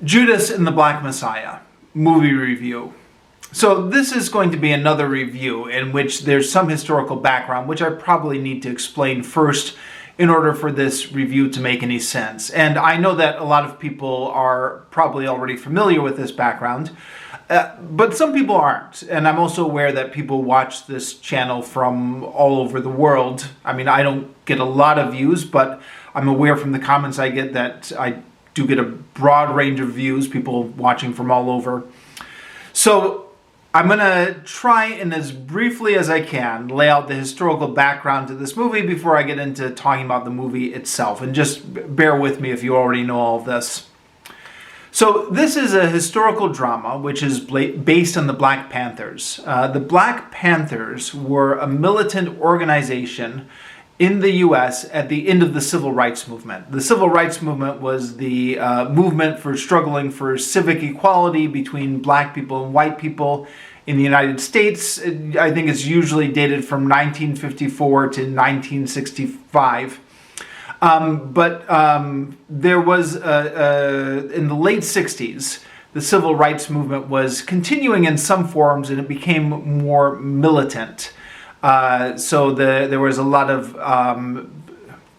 Judas and the Black Messiah movie review. So this is going to be another review in which there's some historical background, which I probably need to explain first in order for this review to make any sense. And I know that a lot of people are probably already familiar with this background, but some people aren't. And I'm also aware that people watch this channel from all over the world. I mean, I don't get a lot of views, but I'm aware from the comments I get that I do get a broad range of views, people watching from all over. So I'm going to try and as briefly as I can lay out the historical background to this movie before I get into talking about the movie itself. And just bear with me if you already know all of this. So this is a historical drama which is based on the Black Panthers. The Black Panthers were a militant organization in the U.S. at the end of the Civil Rights Movement. The Civil Rights Movement was the movement for struggling for civic equality between black people and white people in the United States. I think it's usually dated from 1954 to 1965. But there was, in the late 60s, the Civil Rights Movement was continuing in some forms and it became more militant. So there was a lot of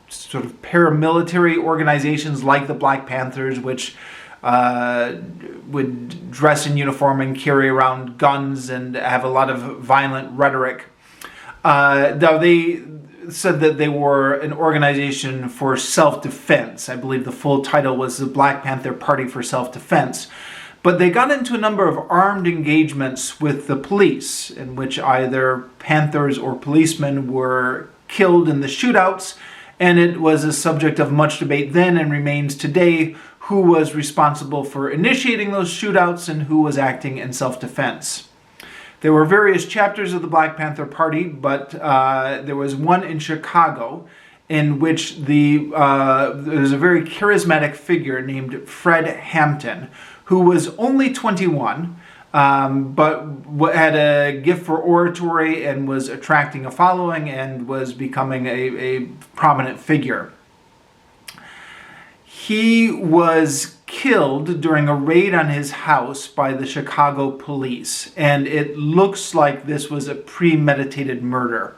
sort of paramilitary organizations like the Black Panthers, which would dress in uniform and carry around guns and have a lot of violent rhetoric. Now they said that they were an organization for self-defense. I believe the full title was the Black Panther Party for Self-Defense. But they got into a number of armed engagements with the police, in which either Panthers or policemen were killed in the shootouts, and it was a subject of much debate then and remains today who was responsible for initiating those shootouts and who was acting in self-defense. There were various chapters of the Black Panther Party, but there was one in Chicago in which there was a very charismatic figure named Fred Hampton, who was only 21, but had a gift for oratory and was attracting a following and was becoming a prominent figure. He was killed during a raid on his house by the Chicago police, and it looks like this was a premeditated murder.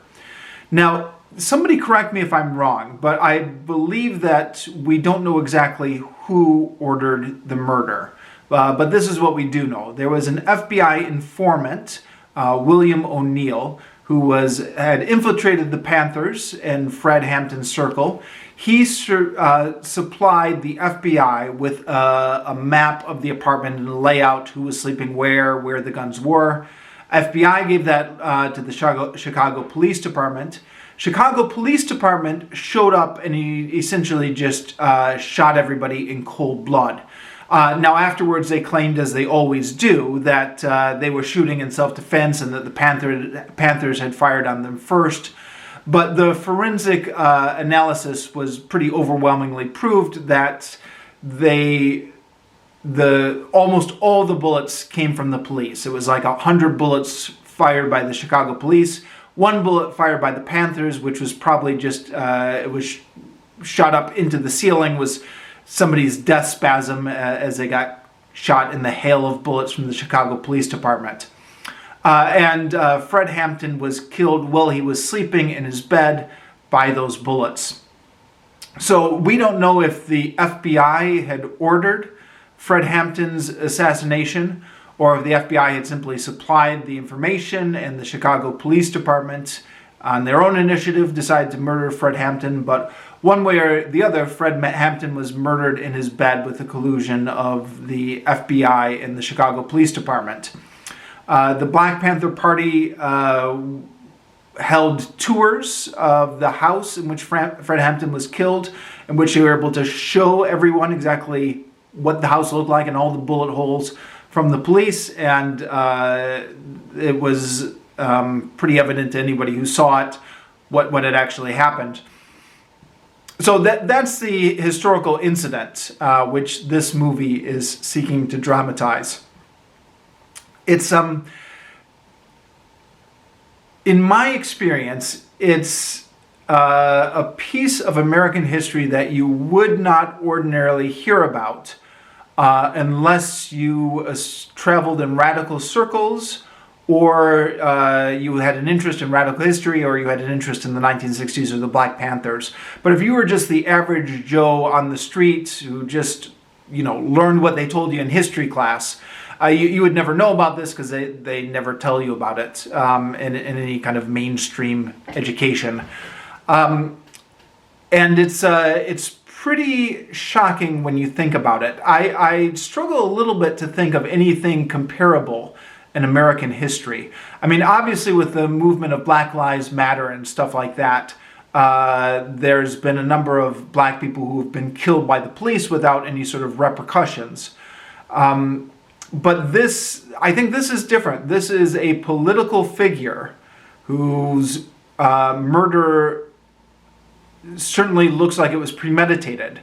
Now, somebody correct me if I'm wrong, but I believe that we don't know exactly who ordered the murder. But this is what we do know. There was an FBI informant, William O'Neill, who had infiltrated the Panthers and Fred Hampton's circle. He supplied the FBI with a map of the apartment and a layout, who was sleeping where the guns were. FBI gave that to the Chicago Police Department. Chicago Police Department showed up and he essentially just shot everybody in cold blood. Now afterwards they claimed, as they always do, that they were shooting in self-defense and that the Panthers had fired on them first. But the forensic analysis was pretty overwhelmingly proved that almost all the bullets came from the police. It was like 100 bullets fired by the Chicago police, 1 bullet fired by the Panthers, which was probably just, it was shot up into the ceiling, was somebody's death spasm as they got shot in the hail of bullets from the Chicago Police Department. And Fred Hampton was killed while he was sleeping in his bed by those bullets. So we don't know if the FBI had ordered Fred Hampton's assassination or if the FBI had simply supplied the information and the Chicago Police Department on their own initiative decided to murder Fred Hampton. But one way or the other, Fred Hampton was murdered in his bed with the collusion of the FBI and the Chicago Police Department. The Black Panther Party held tours of the house in which Fred Hampton was killed, in which they were able to show everyone exactly what the house looked like and all the bullet holes from the police, and it was pretty evident to anybody who saw it what had actually happened. So that's the historical incident which this movie is seeking to dramatize. It's in my experience, it's a piece of American history that you would not ordinarily hear about unless you traveled in radical circles, or you had an interest in radical history, or you had an interest in the 1960s or the Black Panthers. But if you were just the average Joe on the street who just, learned what they told you in history class, you would never know about this, because they never tell you about it in any kind of mainstream education. And it's pretty shocking when you think about it. I struggle a little bit to think of anything comparable in American history. I mean, obviously with the movement of Black Lives Matter and stuff like that, there's been a number of black people who have been killed by the police without any sort of repercussions. But I think this is different. This is a political figure whose murder certainly looks like it was premeditated,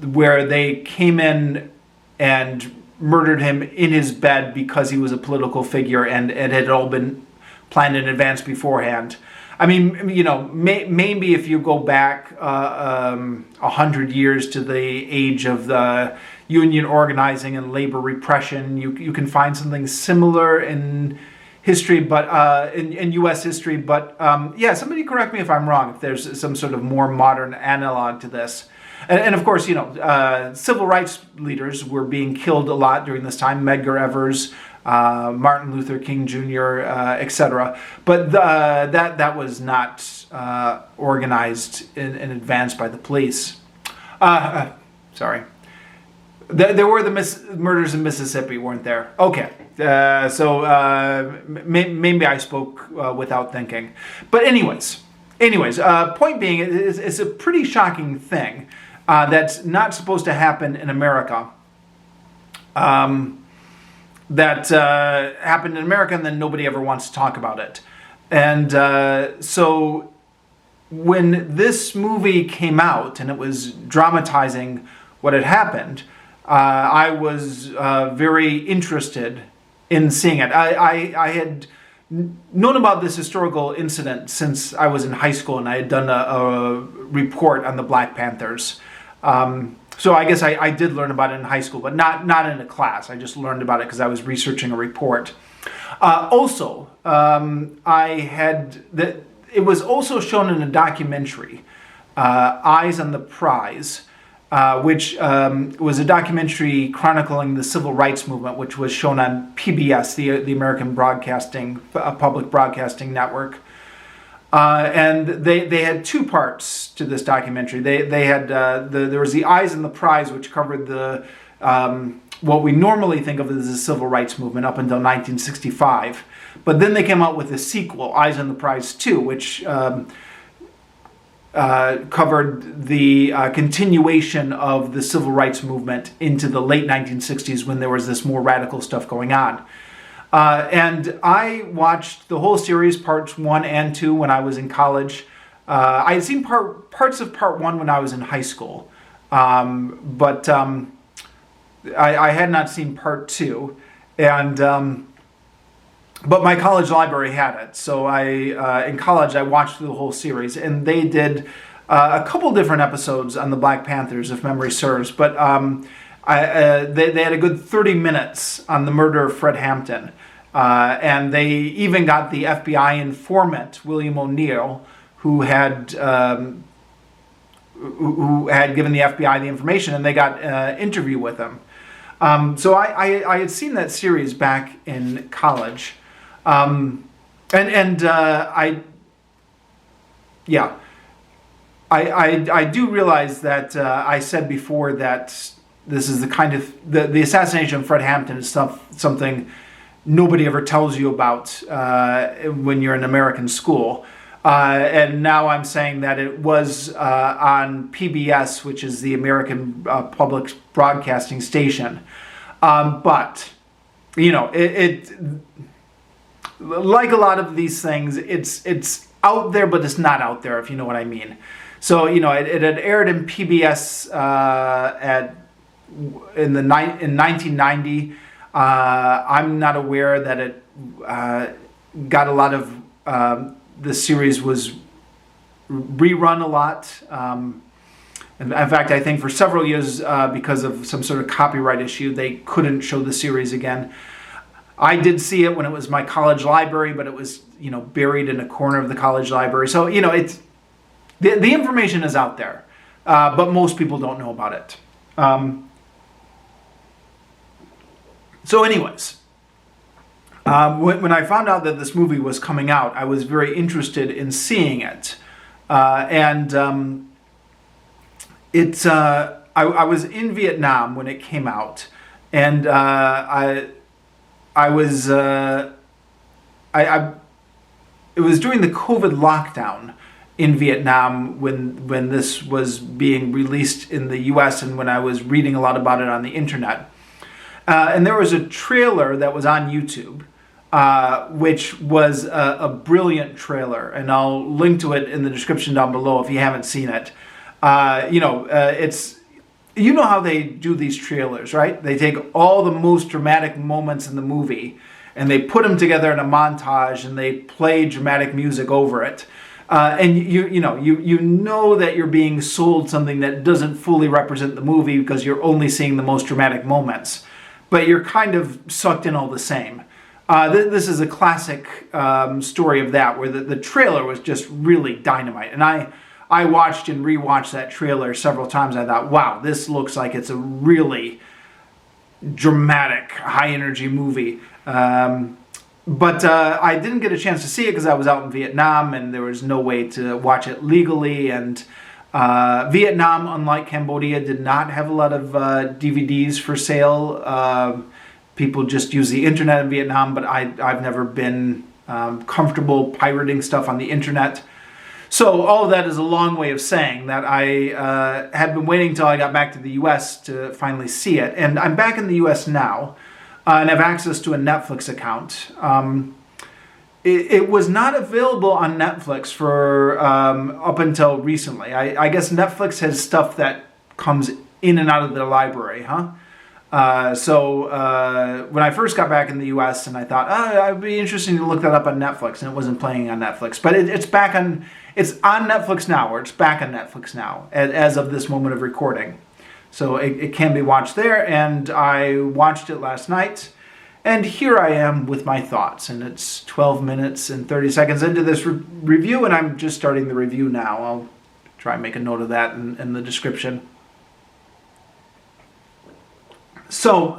where they came in and murdered him in his bed because he was a political figure, and it had all been planned in advance beforehand. I mean, maybe if you go back 100 years to the age of the union organizing and labor repression, you can find something similar in history, but in U.S. history. But somebody correct me if I'm wrong, if there's some sort of more modern analog to this. And of course, civil rights leaders were being killed a lot during this time. Medgar Evers, Martin Luther King Jr., etc. But that was not organized in advance by the police. Sorry. There were the murders in Mississippi, weren't there? Okay. So maybe I spoke without thinking. But anyways, point being, it's a pretty shocking thing that's not supposed to happen in America. That happened in America, and then nobody ever wants to talk about it. And so when this movie came out and it was dramatizing what had happened, I was very interested in seeing it. I had known about this historical incident since I was in high school, and I had done a report on the Black Panthers. So I guess I did learn about it in high school, but not in a class. I just learned about it because I was researching a report. It was also shown in a documentary, Eyes on the Prize, which was a documentary chronicling the civil rights movement, which was shown on PBS, the American Public Broadcasting Network. And they had two parts to this documentary. They had there was the Eyes on the Prize, which covered the what we normally think of as the civil rights movement up until 1965. But then they came out with a sequel, Eyes on the Prize 2, which covered the continuation of the civil rights movement into the late 1960s, when there was this more radical stuff going on. And I watched the whole series, parts 1 and 2, when I was in college. I had seen parts of part 1 when I was in high school, but I had not seen part 2. And but my college library had it, so in college I watched the whole series, and they did a couple different episodes on the Black Panthers, if memory serves. But they had a good 30 minutes on the murder of Fred Hampton. And they even got the FBI informant, William O'Neill, who had given the FBI the information, and they got an interview with him. So I had seen that series back in college. I do realize that I said before that this is the kind of the assassination of Fred Hampton is something nobody ever tells you about when you're in American school. And now I'm saying that it was on PBS, which is the American Public Broadcasting Station. But, it like a lot of these things, it's out there, but it's not out there, if you know what I mean. So, it had aired in PBS in 1990. I'm not aware that it got a lot of, the series was rerun a lot. In fact, I think for several years, because of some sort of copyright issue, they couldn't show the series again. I did see it when it was my college library, but it was, buried in a corner of the college library. So, it's the information is out there, but most people don't know about it. So anyways, when I found out that this movie was coming out, I was very interested in seeing it. I was in Vietnam when it came out, and it was during the COVID lockdown in Vietnam when this was being released in the US, and when I was reading a lot about it on the internet. And there was a trailer that was on YouTube, which was a brilliant trailer, and I'll link to it in the description down below if you haven't seen it. It's, how they do these trailers, right? They take all the most dramatic moments in the movie and they put them together in a montage and they play dramatic music over it. And you know that you're being sold something that doesn't fully represent the movie because you're only seeing the most dramatic moments, but you're kind of sucked in all the same. This is a classic story of that, where the trailer was just really dynamite. And I watched and rewatched that trailer several times. I thought, wow, this looks like it's a really dramatic, high-energy movie. But I didn't get a chance to see it because I was out in Vietnam and there was no way to watch it legally. And Vietnam, unlike Cambodia, did not have a lot of DVDs for sale. People just use the internet in Vietnam, but I've never been comfortable pirating stuff on the internet. So all of that is a long way of saying that I had been waiting until I got back to the U.S. to finally see it. And I'm back in the U.S. now, and have access to a Netflix account. It was not available on Netflix for up until recently. I guess Netflix has stuff that comes in and out of their library, huh? So when I first got back in the U.S. and I thought, it'd be interesting to look that up on Netflix, and it wasn't playing on Netflix. But it's back on, it's on Netflix now, or it's back on Netflix now, as of this moment of recording. So it can be watched there, and I watched it last night, and here I am with my thoughts, and it's 12 minutes and 30 seconds into this review, and I'm just starting the review now. I'll try and make a note of that in the description. So,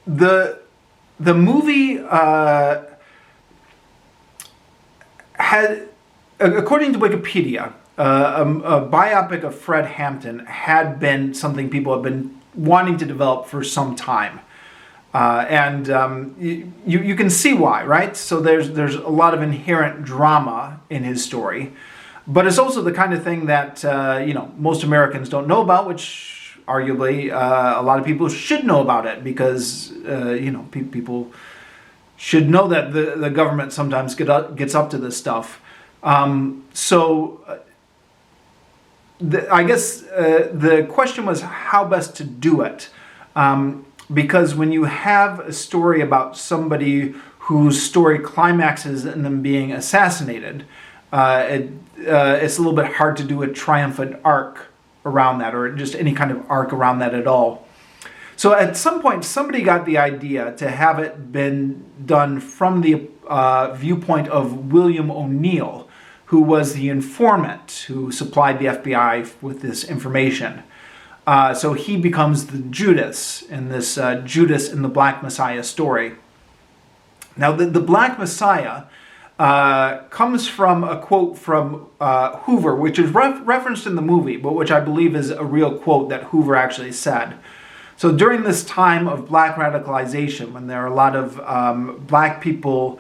the movie had, according to Wikipedia, a biopic of Fred Hampton had been something people have been wanting to develop for some time. You can see why, right? So there's a lot of inherent drama in his story, but it's also the kind of thing that, most Americans don't know about, which arguably a lot of people should know about it, because, people should know that the government sometimes gets up to this stuff. I guess the question was how best to do it, because when you have a story about somebody whose story climaxes in them being assassinated, it's a little bit hard to do a triumphant arc around that, or just any kind of arc around that at all. So at some point, somebody got the idea to have it been done from the viewpoint of William O'Neill, who was the informant who supplied the FBI with this information. So he becomes the Judas in this Judas and the Black Messiah story. Now, the Black Messiah comes from a quote from Hoover, which is referenced in the movie, but which I believe is a real quote that Hoover actually said. So during this time of black radicalization, when there are a lot of black people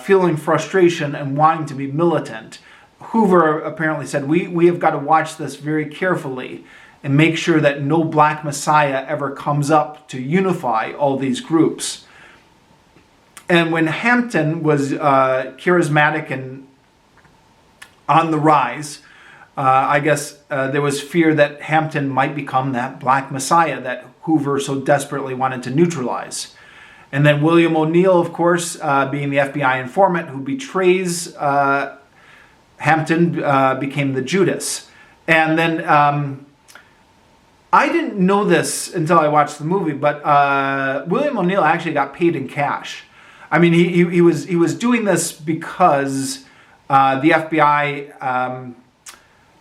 feeling frustration and wanting to be militant, Hoover apparently said, we have got to watch this very carefully and make sure that no Black Messiah ever comes up to unify all these groups. And when Hampton was charismatic and on the rise, I guess there was fear that Hampton might become that Black Messiah that Hoover so desperately wanted to neutralize. And then William O'Neill, of course, being the FBI informant who betrays Hampton became the Judas. And then I didn't know this until I watched the movie, but William O'Neill actually got paid in cash. I mean, he was doing this because the FBI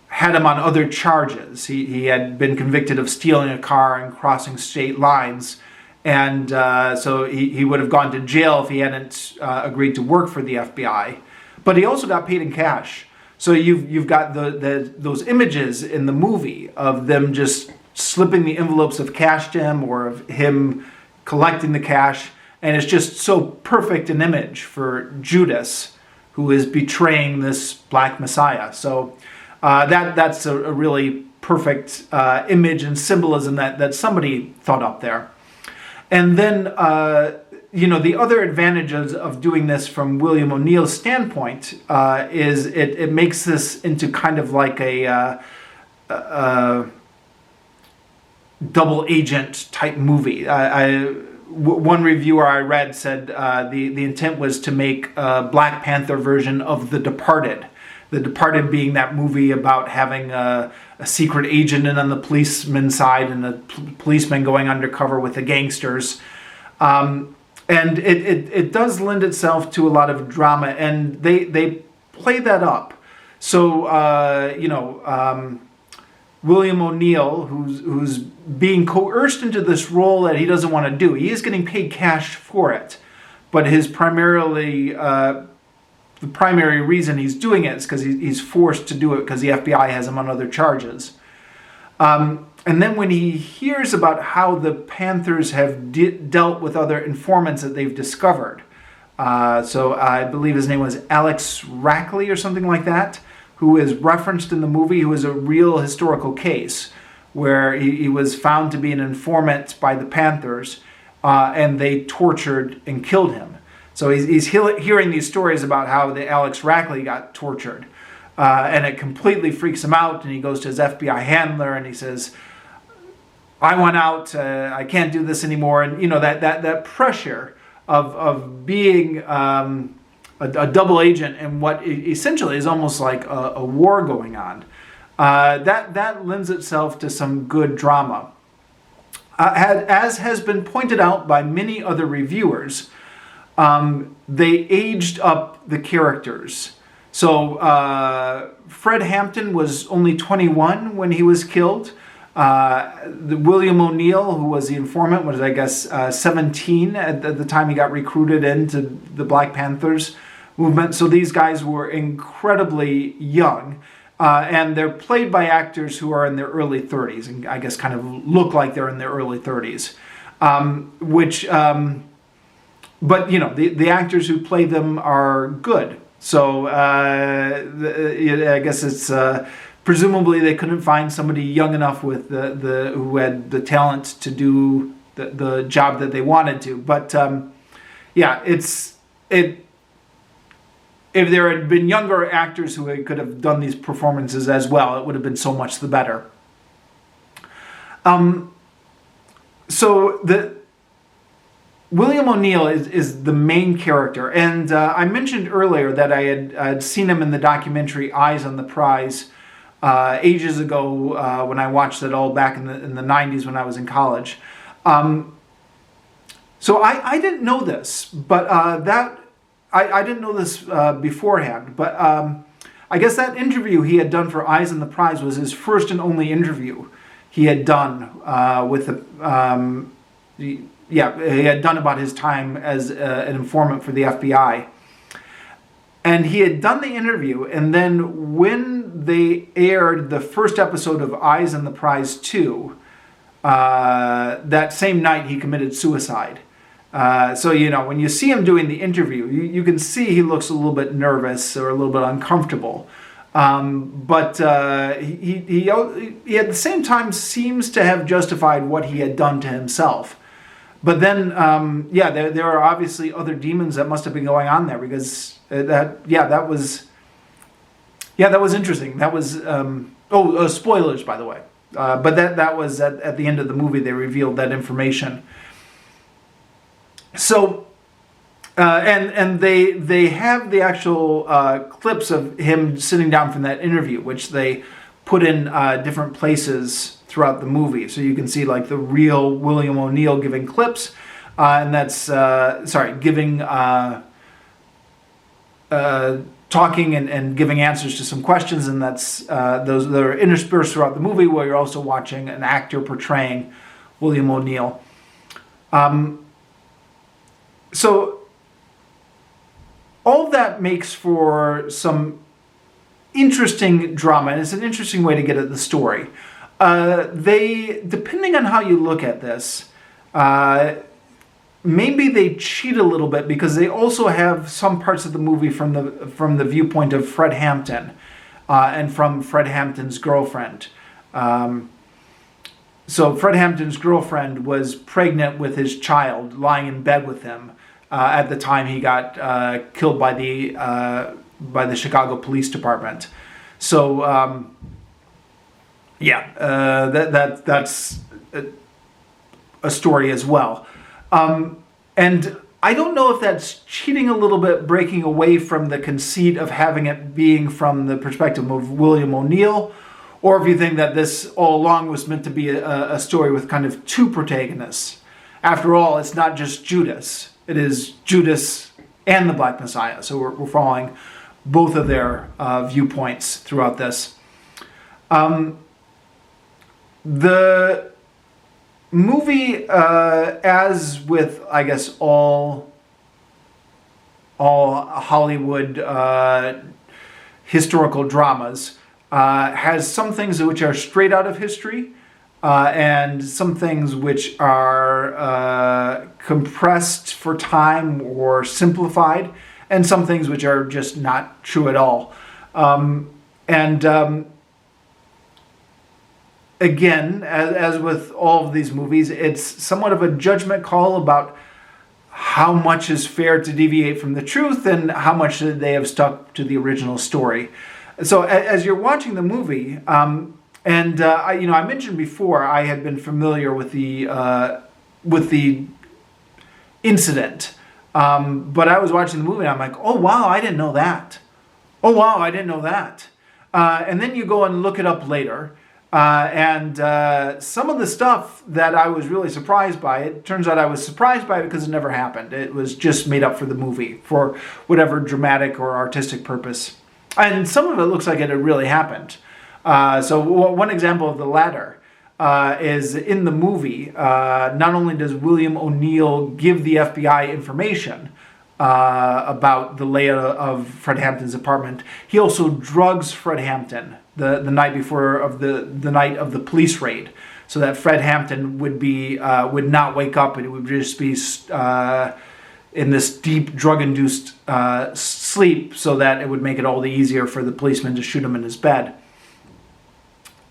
had him on other charges. He had been convicted of stealing a car and crossing state lines, and so he would have gone to jail if he hadn't agreed to work for the FBI. But he also got paid in cash. So you've got those images in the movie of them just slipping the envelopes of cash to him, or of him collecting the cash, and it's just so perfect an image for Judas, who is betraying this Black Messiah. So that's a really perfect image and symbolism that somebody thought up there. And then the other advantages of doing this from William O'Neill's standpoint is it makes this into kind of like a double agent type movie. One reviewer I read said the intent was to make a Black Panther version of The Departed. The Departed being that movie about having a secret agent and on the policeman's side, and the policeman going undercover with the gangsters. And it does lend itself to a lot of drama, and they play that up. So William O'Neill, who's being coerced into this role that he doesn't want to do, he is getting paid cash for it, but his the primary reason he's doing it is because he's forced to do it because the FBI has him on other charges. And then when he hears about how the Panthers have dealt with other informants that they've discovered, so I believe his name was Alex Rackley or something like that, who is referenced in the movie, who is a real historical case where he was found to be an informant by the Panthers, and they tortured and killed him. So he's hearing these stories about how the Alex Rackley got tortured, and it completely freaks him out, and he goes to his FBI handler and he says, I want out, I can't do this anymore. And that pressure of being a double agent in what essentially is almost like a war going on, that lends itself to some good drama. As has been pointed out by many other reviewers, they aged up the characters. So Fred Hampton was only 21 when he was killed. William O'Neill, who was the informant, was, I guess, 17 at the time he got recruited into the Black Panthers movement. So these guys were incredibly young. And they're played by actors who are in their early 30s, and I guess kind of look like they're in their early 30s. But the actors who play them are good. So I guess it's presumably they couldn't find somebody young enough with who had the talent to do the job that they wanted to. But if there had been younger actors who could have done these performances as well, it would have been so much the better. William O'Neill is the main character, and I mentioned earlier that I had seen him in the documentary Eyes on the Prize ages ago when I watched it all back in the 90s when I was in college. So I didn't know this, but I didn't know this beforehand, but I guess that interview he had done for Eyes on the Prize was his first and only interview he had done he had done about his time as an informant for the FBI. And he had done the interview, and then when they aired the first episode of Eyes on the Prize 2, that same night he committed suicide. So when you see him doing the interview, you can see he looks a little bit nervous or a little bit uncomfortable. But he at the same time seems to have justified what he had done to himself. But then, there are obviously other demons that must have been going on there, because that was interesting. That was spoilers, by the way. But that was at the end of the movie. They revealed that information. So And they have the actual clips of him sitting down from that interview, which they put in different places throughout the movie. So you can see like the real William O'Neill giving clips, and that's giving talking and giving answers to some questions, and that's those that are interspersed throughout the movie, where you're also watching an actor portraying William O'Neill. So all of that makes for some interesting drama, and it's an interesting way to get at the story. Depending on how you look at this, maybe they cheat a little bit, because they also have some parts of the movie from the viewpoint of Fred Hampton and from Fred Hampton's girlfriend. So Fred Hampton's girlfriend was pregnant with his child, lying in bed with him at the time he got killed by the Chicago Police Department. So that's a story as well. And I don't know if that's cheating a little bit, breaking away from the conceit of having it being from the perspective of William O'Neill, or if you think that this all along was meant to be a story with kind of two protagonists. After all, it's not just Judas. It is Judas and the Black Messiah. So we're following both of their viewpoints throughout this. The movie, as with, I guess, all Hollywood historical dramas, has some things which are straight out of history, and some things which are compressed for time or simplified, and some things which are just not true at all. Again, as with all of these movies, it's somewhat of a judgment call about how much is fair to deviate from the truth and how much they have stuck to the original story. So as you're watching the movie, I mentioned before I had been familiar with the incident, but I was watching the movie and I'm like, oh wow, I didn't know that. Oh wow, I didn't know that. And then you go and look it up later. And some of the stuff that I was really surprised by, it turns out I was surprised by it because it never happened. It was just made up for the movie for whatever dramatic or artistic purpose. And some of it looks like it had really happened. So one example of the latter is in the movie, not only does William O'Neill give the FBI information about the layout of Fred Hampton's apartment, he also drugs Fred Hampton the night before of the night of the police raid, so that Fred Hampton would not wake up, and it would just be in this deep drug-induced sleep, so that it would make it all the easier for the policeman to shoot him in his bed.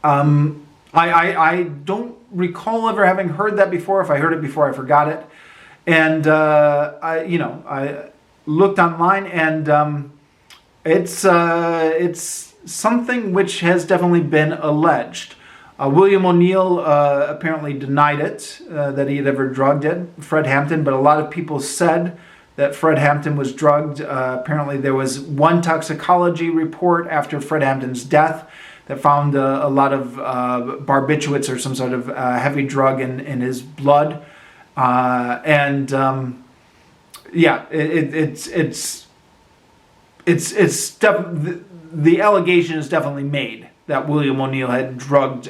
I don't recall ever having heard that before. If I heard it before, I forgot it. And I looked online, and it's something which has definitely been alleged. William O'Neill apparently denied it, that he had ever drugged Fred Hampton, but a lot of people said that Fred Hampton was drugged. Apparently there was one toxicology report after Fred Hampton's death that found a lot of barbiturates, or some sort of heavy drug in his blood. The allegation is definitely made that William O'Neill had drugged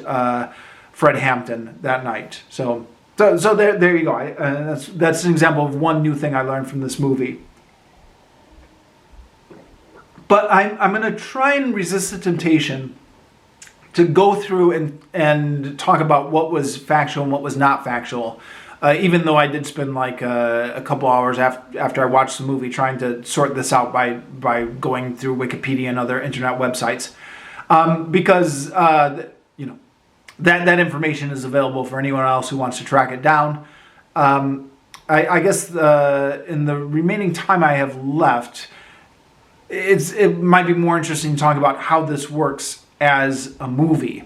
Fred Hampton that night. So there you go. That's an example of one new thing I learned from this movie. But I'm going to try and resist the temptation to go through and talk about what was factual and what was not factual. Even though I did spend like a couple hours after I watched the movie trying to sort this out by going through Wikipedia and other internet websites, because that information is available for anyone else who wants to track it down. I guess in the remaining time I have left, it might be more interesting to talk about how this works as a movie.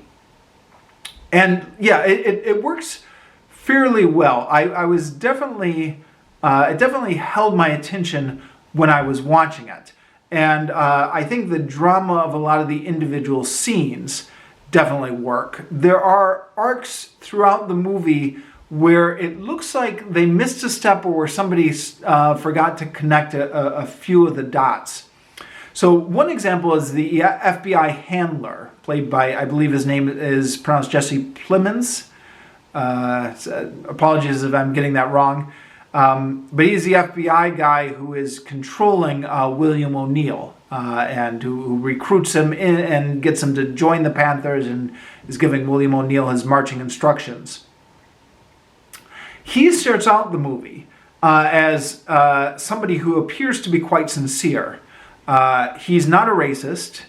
And yeah, it works fairly well. I was definitely it definitely held my attention when I was watching it. And I think the drama of a lot of the individual scenes definitely work. There are arcs throughout the movie where it looks like they missed a step or where somebody forgot to connect a few of the dots. So one example is the FBI handler, played by, I believe his name is pronounced Jesse Plemons. Apologies if I'm getting that wrong. But he's the FBI guy who is controlling William O'Neill and who recruits him in and gets him to join the Panthers and is giving William O'Neill his marching instructions. He starts out the movie as somebody who appears to be quite sincere. He's not a racist.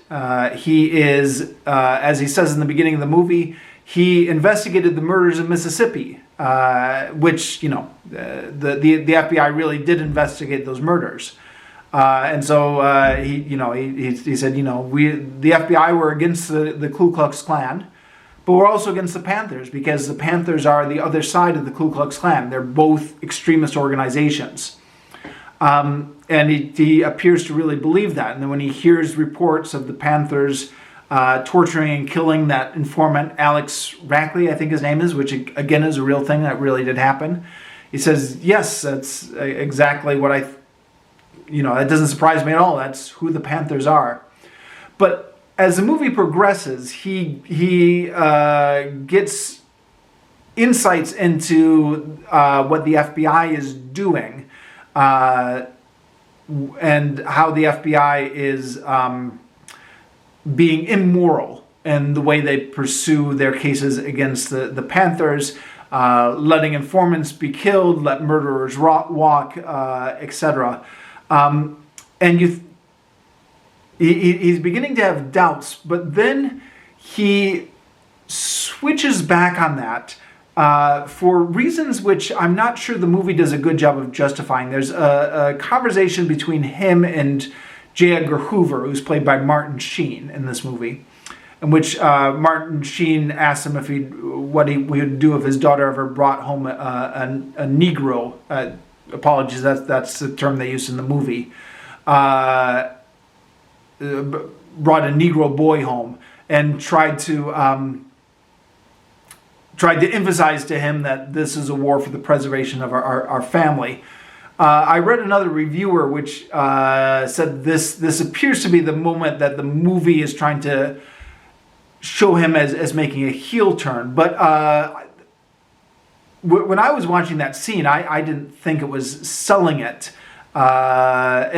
He is, as he says in the beginning of the movie, he investigated the murders in Mississippi, which, the FBI really did investigate those murders. And so he said, the FBI were against the Ku Klux Klan, but we're also against the Panthers because the Panthers are the other side of the Ku Klux Klan. They're both extremist organizations. And he appears to really believe that. And then when he hears reports of the Panthers torturing and killing that informant, Alex Rackley, I think his name is, which again is a real thing that really did happen, he says, yes, that's exactly what that doesn't surprise me at all. That's who the Panthers are. But as the movie progresses, he gets insights into what the FBI is doing. And how the FBI is being immoral in the way they pursue their cases against the Panthers, letting informants be killed, let murderers walk, etc. And he's beginning to have doubts, but then he switches back on that. For reasons which I'm not sure the movie does a good job of justifying. There's a conversation between him and J. Edgar Hoover, who's played by Martin Sheen in this movie, in which Martin Sheen asks him what he would do if his daughter ever brought home a Negro. Apologies, that's the term they used in the movie. Brought a Negro boy home and tried to emphasize to him that this is a war for the preservation of our family. I read another reviewer which said this appears to be the moment that the movie is trying to show him as making a heel turn. But when I was watching that scene, I didn't think it was selling it. I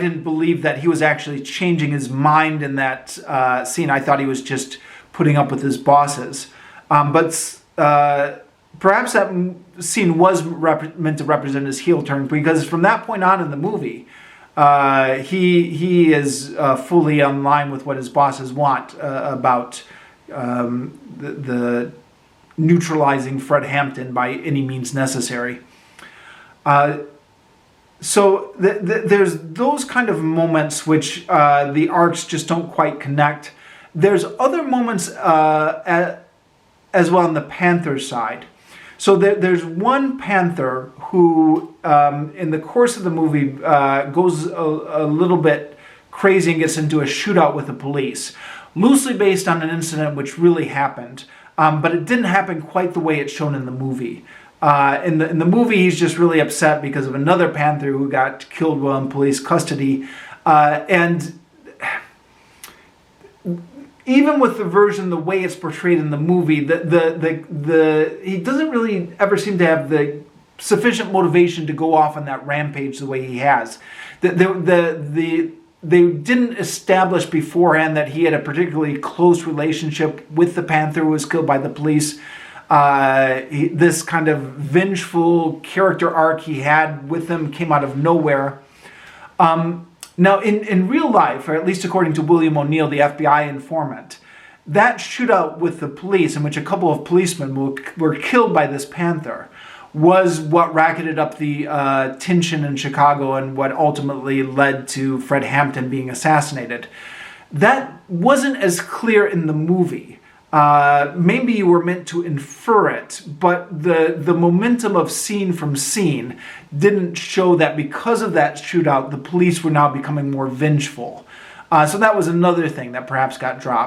didn't believe that he was actually changing his mind in that scene. I thought he was just putting up with his bosses. But perhaps that scene was meant to represent his heel turn, because from that point on in the movie, he is fully in line with what his bosses want about the neutralizing Fred Hampton by any means necessary. So there's those kind of moments which the arcs just don't quite connect. There's other moments as well on the Panther side. So there's one Panther who, in the course of the movie, goes a little bit crazy and gets into a shootout with the police, loosely based on an incident which really happened, but it didn't happen quite the way it's shown in the movie. In the movie, he's just really upset because of another Panther who got killed while in police custody. And even with the version, the way it's portrayed in the movie, he doesn't really ever seem to have the sufficient motivation to go off on that rampage the way he has. They didn't establish beforehand that he had a particularly close relationship with the Panther who was killed by the police. This kind of vengeful character arc he had with him came out of nowhere. Now, in real life, or at least according to William O'Neill, the FBI informant, that shootout with the police, in which a couple of policemen were killed by this Panther, was what racketed up the tension in Chicago and what ultimately led to Fred Hampton being assassinated. That wasn't as clear in the movie. maybe you were meant to infer it, but the momentum of scene from scene didn't show that because of that shootout, the police were now becoming more vengeful. So that was another thing that perhaps got dropped.